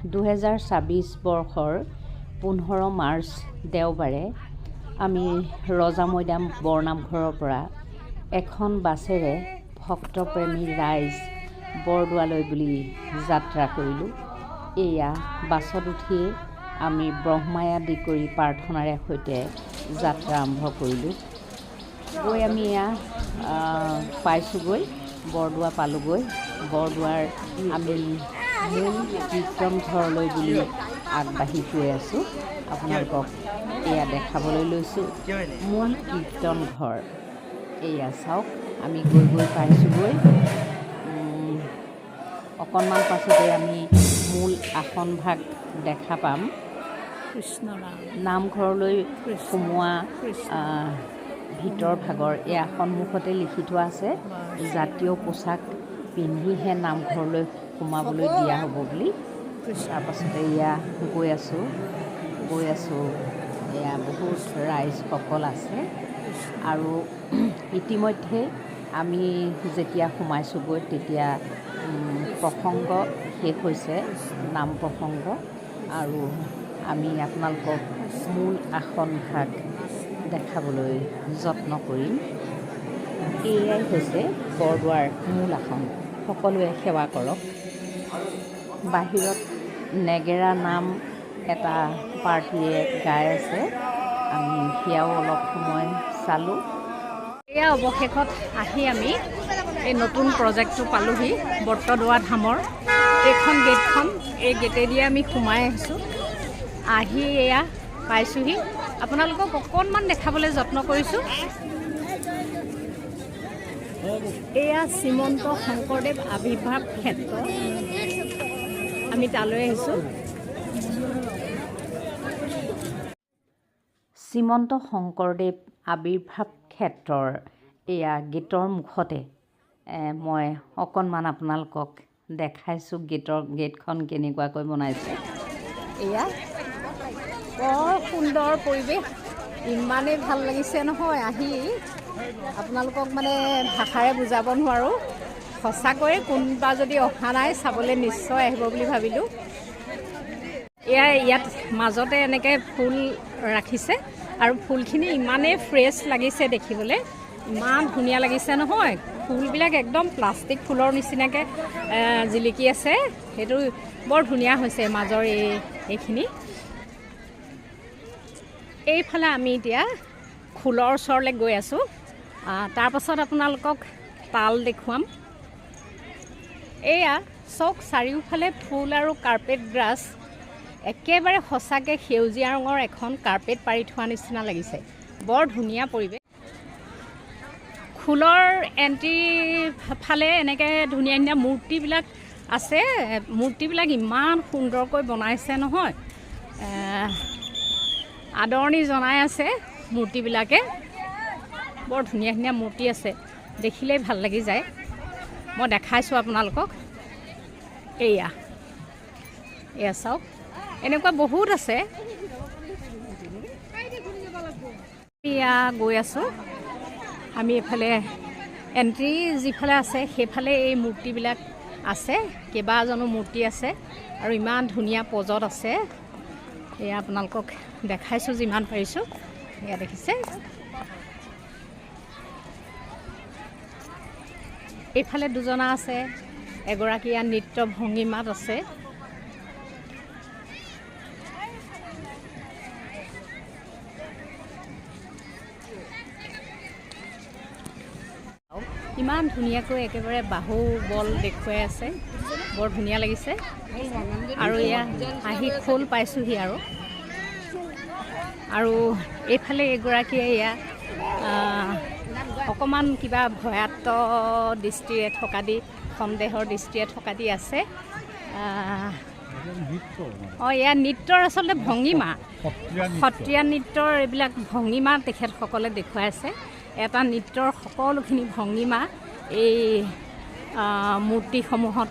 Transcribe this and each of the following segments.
2024 বৰ্ষৰ 15 মাৰ্চ দেওবাৰে আমি ৰজা মৈদাম বৰনামঘৰৰ পৰা এখন বাছেৰে ভক্তপ্ৰেমী ৰাইজ বৰদোৱালৈ বুলি যাত্ৰা কৰিলোঁ। এয়া বাছত উঠিয়ে আমি ব্ৰহ্মাই আদি কৰি প্ৰাৰ্থনাৰে সৈতে যাত্ৰা আৰম্ভ কৰিলোঁ। গৈ আমি এয়া পাইছোঁগৈ, বৰদোৱা পালোঁগৈ। বৰদোৱাৰ আমি মূল কীৰ্তন ঘৰলৈ বুলি আগবাঢ়ি গৈ আছোঁ। আপোনালোকক এয়া দেখাবলৈ লৈছোঁ মূল কীৰ্তন ঘৰ। এয়া চাওক, আমি গৈ পাইছোঁগৈ। অকণমান পাছতে আমি মূল আসনভাগ দেখা পাম। নামঘৰলৈ সোমোৱা ভিতৰ ভাগৰ এয়া সন্মুখতে লিখি থোৱা আছে, জাতীয় পোছাক পিন্ধিহে নামঘৰলৈ সোমাবলৈ দিয়া হ'ব বুলি। তাৰপাছতে এয়া গৈ আছোঁ। এয়া বহুত ৰাইজসকল আছে আৰু ইতিমধ্যে আমি যেতিয়া সোমাইছোঁগৈ তেতিয়া প্ৰসংগ শেষ হৈছে, নাম প্ৰসংগ, আৰু আমি আপোনালোকক মূল আসনভাগ দেখাবলৈ যত্ন কৰিম। এয়াই হৈছে বৰদোৱাৰ মূল আসন। সকলোৱে সেৱা কৰক। বাহিৰত নেগেৰা নাম এটা পাৰ্টীয়ে গাই আছে, আমি সেয়াও অলপ সময় চালোঁ। এয়া অৱশেষত আহি আমি এই নতুন প্ৰজেক্টটো পালোঁহি, বটদ্ৰৱা ধামৰ এইখন গেটখন। এই গেটেদিয়ে আমি সোমাই আহিছোঁ। আহি এয়া পাইছোঁহি। আপোনালোকক অকণমান দেখাবলৈ যত্ন কৰিছোঁ। এয়া শ্ৰীমন্ত শংকৰদেৱ আৱিৰ্ভাৱ ক্ষেত্ৰ, আমি তালৈ আহিছোঁ। শ্ৰীমন্ত শংকৰদেৱ আৱিৰ্ভাৱ ক্ষেত্ৰৰ এয়া গেটৰ মুখতে মই অকণমান আপোনালোকক দেখাইছোঁ গেটখন কেনেকুৱাকৈ বনাইছে। এয়া বৰ সুন্দৰ পৰিৱেশ, ইমানেই ভাল লাগিছে নহয় আহি, আপোনালোকক মানে ভাষাৰে বুজাব নোৱাৰোঁ। সঁচাকৈয়ে কোনোবা যদি অহা নাই চাবলৈ নিশ্চয় আহিব বুলি ভাবিলোঁ। ইয়াত মাজতে এনেকৈ ফুল ৰাখিছে আৰু ফুলখিনি ইমানেই ফ্ৰেছ লাগিছে দেখিবলৈ, ইমান ধুনীয়া লাগিছে নহয়। ফুলবিলাক একদম প্লাষ্টিক ফুলৰ নিচিনাকৈ জিলিকি আছে, সেইটো বৰ ধুনীয়া হৈছে মাজৰ এইখিনি। এইফালে আমি এতিয়া খোলৰ ওচৰলৈ গৈ আছোঁ। তাৰপাছত আপোনালোকক তাল দেখুৱাম। এয়া চক চাৰিওফালে ফুল আৰু কাৰ্পেট ব্ৰাছ, একেবাৰে সঁচাকৈ সেউজীয়া ৰঙৰ এখন কাৰ্পেট পাৰি থোৱা নিচিনা লাগিছে। বৰ ধুনীয়া পৰিৱেশ। খোলৰ এণ্ট্ৰি ফালে এনেকৈ ধুনীয়া ধুনীয়া মূৰ্তিবিলাক আছে। মূৰ্তিবিলাক ইমান সুন্দৰকৈ বনাইছে নহয়, আদৰণি জনাই আছে মূৰ্তিবিলাকে। বৰ ধুনীয়া ধুনীয়া মূৰ্তি আছে, দেখিলেই ভাল লাগি যায়। মই দেখাইছোঁ আপোনালোকক। এয়া চাওক, এনেকুৱা বহুত আছে। এয়া গৈ আছোঁ আমি। এইফালে এণ্ট্ৰি যিফালে আছে সেইফালে এই মূৰ্তিবিলাক আছে, কেইবাজনো মূৰ্তি আছে আৰু ইমান ধুনীয়া পজত আছে। এয়া আপোনালোকক দেখাইছোঁ যিমান পাৰিছোঁ। এয়া দেখিছে, এইফালে দুজনা আছে, এগৰাকী ইয়াত নৃত্য ভংগীমাত আছে। ইমান ধুনীয়াকৈ একেবাৰে বাহু বল দেখুৱাই আছে, বৰ ধুনীয়া লাগিছে। আৰু এয়া আহি খোল পাইছোঁহি আৰু এইফালে এগৰাকীয়ে এয়া অকণমান কিবা ভয়াত্ম দৃষ্টিৰে থকা দি, সন্দেহৰ দৃষ্টিৰে থকা দি আছে। এয়া নৃত্যৰ আচলতে ভংগীমা, সত্ৰীয়া নৃত্যৰ এইবিলাক ভংগীমা তেখেতসকলে দেখুৱাই আছে। এটা নৃত্যৰ সকলোখিনি ভংগীমা এই মূৰ্তিসমূহত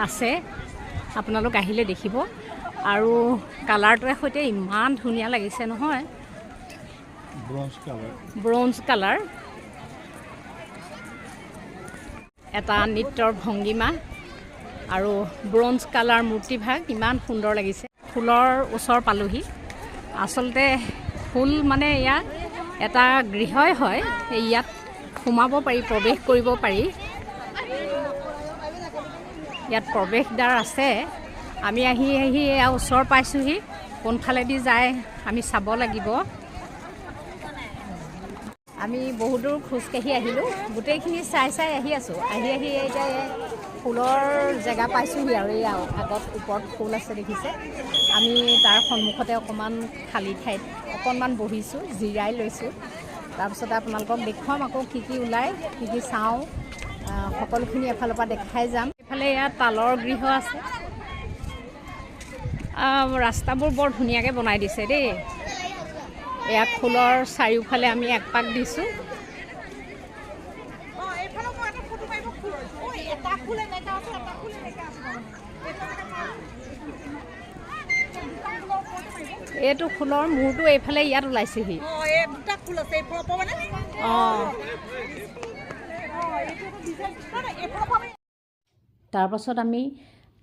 আছে, আপোনালোক আহিলে দেখিব। আৰু কালাৰটোৱে সৈতে ইমান ধুনীয়া লাগিছে নহয়, ব্ৰঞ্জ কালাৰ। এটা নৃত্যৰ ভংগীমা আৰু ব্ৰঞ্জ কালাৰ মূৰ্তিভাগ ইমান সুন্দৰ লাগিছে। ফুলৰ ওচৰ পালোহি। আচলতে ফুল মানে ইয়াত এটা গৃহই হয়, ইয়াত সোমাব পাৰি, প্ৰৱেশ কৰিব পাৰি। ইয়াত প্ৰৱেশদ্বাৰ আছে। আমি আহি এয়া ওচৰ পাইছোঁহি। কোনফালেদি যায় আমি চাব লাগিব। আমি বহু দূৰ খোজকাঢ়ি আহিলোঁ, গোটেইখিনি চাই আহি আছোঁ। আহি এতিয়া ফুলৰ জেগা পাইছোঁহি আৰু এই আগত ওপৰত ফুল আছে দেখিছে। আমি তাৰ সন্মুখতে অকণমান খালী ঠাইত অকণমান বহিছোঁ, জিৰাই লৈছোঁ। তাৰপিছতে আপোনালোকক দেখুৱাম আকৌ কি ওলায়, কি চাওঁ, সকলোখিনি এফালৰ পৰা দেখাই যাম। এইফালে ইয়াত তালৰ গৃহ আছে। ৰাস্তাবোৰ বৰ ধুনীয়াকৈ বনাই দিছে দেই। এয়া ফুলৰ চাৰিওফালে আমি এক পাক দিছোঁ। এইটো ফুলৰ মূৰটো এইফালে ইয়াত ওলাইছেহি। তাৰপাছত আমি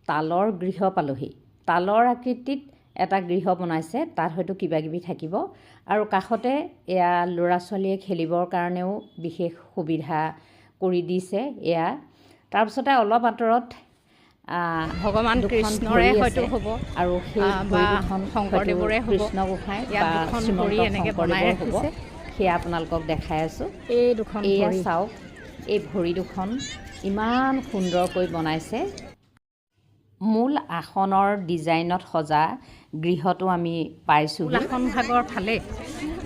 তালৰ গৃহ পালোহি। তালৰ আকৃতিত এটা গৃহ বনাইছে, তাত হয়তো কিবাকিবি থাকিব। আৰু কাষতে এয়া ল'ৰা ছোৱালীয়ে খেলিবৰ কাৰণেও বিশেষ সুবিধা কৰি দিছে এয়া। তাৰপিছতে অলপ আঁতৰত ভগৱান কৃষ্ণৰে হয়তো হ'ব আৰু সেই শংকৰদেৱৰে কৃষ্ণ গোসাঁই বা শংকৰদেৱৰ হ'ব। সেয়া আপোনালোকক দেখাই আছোঁ। এই দুখন এয়া চাওক, এই ভৰি দুখন ইমান সুন্দৰকৈ বনাইছে। মূল আসনৰ ডিজাইনত সজা গৃহটো আমি পাইছোঁ। আসন ভাগৰ ফালে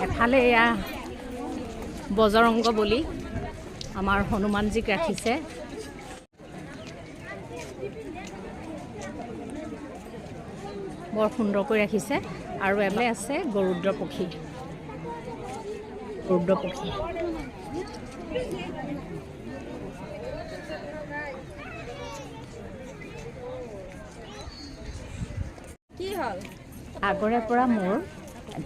এফালে এয়া বজৰংগ বলি আমাৰ হনুমানজীক ৰাখিছে। বৰ সুন্দৰকৈ ৰাখিছে। আৰু এফালে আছে গৰুদ্ৰ পক্ষী। কি হ'ল? আগৰে পৰা মোৰ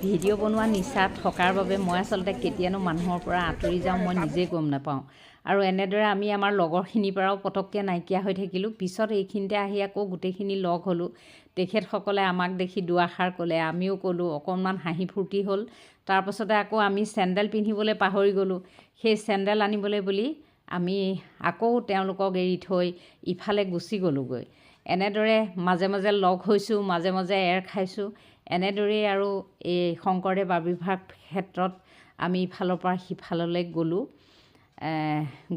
ভিডিঅ' বনোৱা নিচা থকাৰ বাবে মই আচলতে কেতিয়ানো মানুহৰ পৰা আঁতৰি যাওঁ মই নিজেই গম নাপাওঁ। আৰু এনেদৰে আমি আমাৰ লগৰখিনিৰ পৰাও পটককৈ নাইকিয়া হৈ থাকিলোঁ। পিছত এইখিনিতে আহি আকৌ গোটেইখিনি লগ হ'লোঁ। তেখেতসকলে আমাক দেখি দুআষাৰ ক'লে, আমিও ক'লোঁ, অকণমান হাঁহি ফূৰ্তি হ'ল। তাৰপাছতে আকৌ আমি চেণ্ডেল পিন্ধিবলৈ পাহৰি গ'লোঁ। সেই চেণ্ডেল আনিবলৈ বুলি আমি আকৌ তেওঁলোকক এৰি থৈ ইফালে গুচি গ'লোঁগৈ। এনেদৰে মাজে মাজে লগ হৈছোঁ, মাজে মাজে এৰ খাইছোঁ। এনেদৰেই আৰু এই শংকৰদেৱ আৱিৰ্ভাৱ ক্ষেত্ৰত আমি ইফালৰ পৰা সিফাললৈ গ'লোঁ।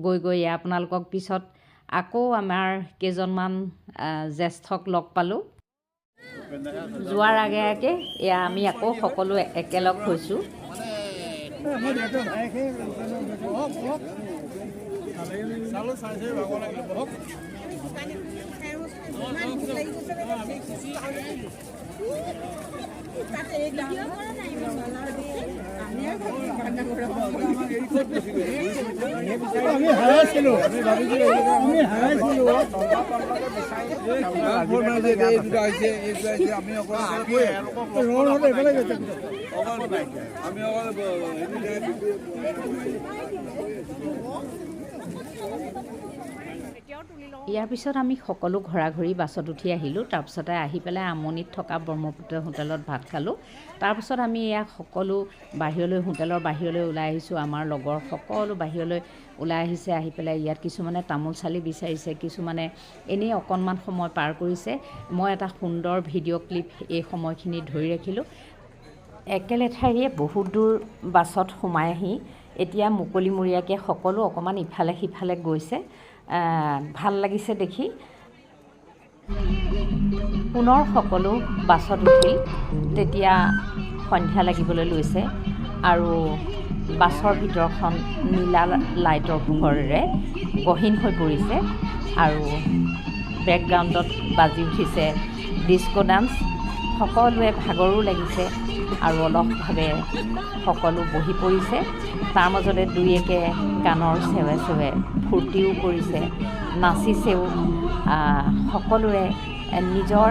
গৈ আপোনালোকক পিছত আকৌ আমাৰ কেইজনমান জ্যেষ্ঠক লগ পালোঁ। যোৱাৰ আগে এয়া আমি আকৌ সকলো একেলগ হৈছোঁ। ইয়াৰ পিছত আমি সকলো ঘৰা-ঘৰি বাছত উঠি আহিলোঁ। তাৰপিছতে আহি পেলাই আমনিত থকা ব্ৰহ্মপুত্ৰ হোটেলত ভাত খালোঁ। তাৰপিছত আমি এয়া সকলো বাহিৰলৈ, হোটেলৰ বাহিৰলৈ ওলাই আহিছোঁ। আমাৰ লগৰ সকলো বাহিৰলৈ ওলাই আহিছে। আহি পেলাই ইয়াত কিছুমানে তামোল চালি বিচাৰিছে, কিছুমানে এনেই অকণমান সময় পাৰ কৰিছে। মই এটা সুন্দৰ ভিডিঅ' ক্লিপ এই সময়খিনি ধৰি ৰাখিলোঁ। একেলেঠাৰিয়ে বহুত দূৰ বাছত সোমাই আহি এতিয়া মুকলিমূৰীয়াকৈ সকলো অকণমান ইফালে সিফালে গৈছে। ভাল লাগিছে দেখি। পুনৰ সকলো বাছত উঠি তেতিয়া সন্ধিয়া লাগিবলৈ লৈছে আৰু বাছৰ ভিতৰখন নীলা লাইটৰ পোহৰেৰে গহীন হৈ পৰিছে আৰু বেকগ্ৰাউণ্ডত বাজি উঠিছে ডিস্কো ডান্স। সকলোৱে ভাগৰো লাগিছে আৰু অলপভাৱে সকলো বহি পৰিছে। তাৰ মাজতে দুই একে গানৰ চেৱে চেৱে ফূৰ্তিও কৰিছে, নাচিছেও। সকলোৱে নিজৰ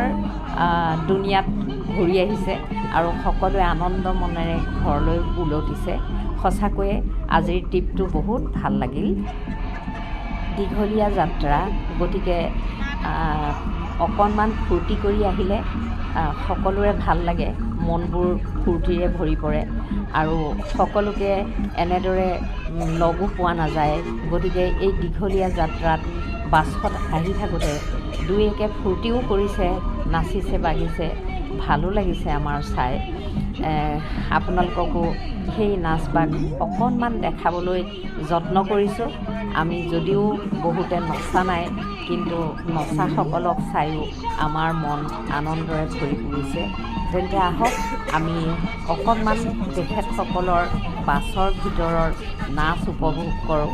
দুনিয়াত ঘূৰি আহিছে আৰু সকলোৱে আনন্দ মনেৰে ঘৰলৈ উলটিছে। সঁচাকৈয়ে আজিৰ ট্ৰিপটো বহুত ভাল লাগিল। দীঘলীয়া যাত্ৰা, গতিকে অকণমান ফূৰ্তি কৰি আহিলে সকলোৰে ভাল লাগে, মনবোৰ ফূৰ্তিৰে ভৰি পৰে আৰু সকলোকে এনেদৰে লগো পোৱা নাযায়। গতিকে এই দীঘলীয়া যাত্ৰাত বাছত আহি থাকোঁতে দুই একে ফূৰ্তিও কৰিছে, নাচিছে বাগিছে, ভালো লাগিছে আমাৰ চাই। আপোনালোককো সেই নাচ বাগ অকণমান দেখাবলৈ যত্ন কৰিছোঁ। আমি যদিও বহুতে নচা নাই, কিন্তু নচাসকলক চায়ো আমাৰ মন আনন্দৰে ভৰি পৰিছে। তেন্তে আহক আমি অকণমান তেখেতসকলৰ বাছৰ ভিতৰৰ নাচ উপভোগ কৰোঁ।